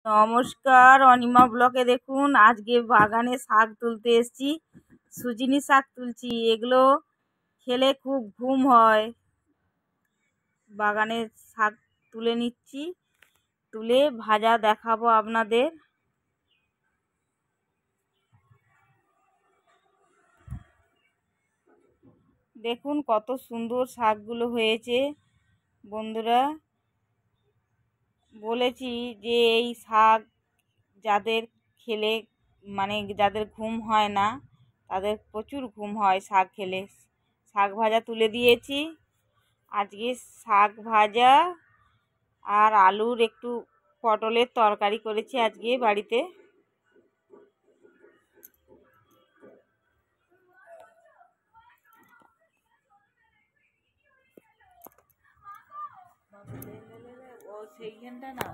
নমস্কার, অনিমা ব্লকে দেখুন আজকে বাগানে শাক তুলতে এসেছি। সুজিনি শাক তুলছি। এগুলো খেলে খুব ঘুম হয়। বাগানে শাক তুলে নিচ্ছি, তুলে ভাজা দেখাবো আপনাদের। দেখুন কত সুন্দর শাকগুলো হয়েছে। বন্ধুরা, বলেছি যে এই শাক যাদের খেলে যাদের ঘুম হয় না, তাদের প্রচুর ঘুম হয় শাক খেলে। শাক ভাজা তুলে দিয়েছি। আজকে শাক ভাজা আর আলুর একটু পটলের তরকারি করেছি আজকে বাড়িতে। সেইখানটা না